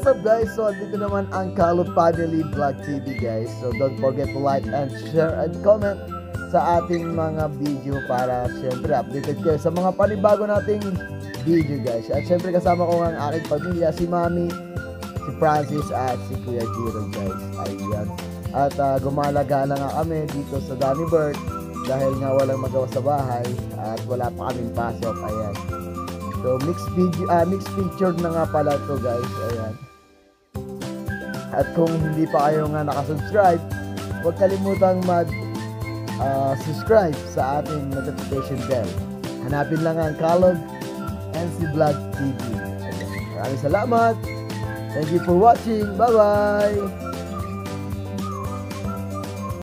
up guys? So dito naman ang Kalog Family Vlog TV guys. So don't forget to like and share and comment sa ating mga video para syempre updated kayo sa mga panibago nating video guys. At syempre kasama ko ang aking pamilya, si Mami, si Francis at si Kuya Jiro guys. Ayan. At gumalaga na nga kami dito sa Danny Bird dahil nga walang magawa sa bahay at wala pa kaming pasok. Ayan. So mixed picture na nga pala to guys. Ayan. At kung hindi pa kayo nga nakasubscribe, huwag kalimutang subscribe sa ating notification bell. Hanapin lang ang Kalog NC Vlog TV. Ayan. Maraming salamat. Thank you for watching. Bye bye.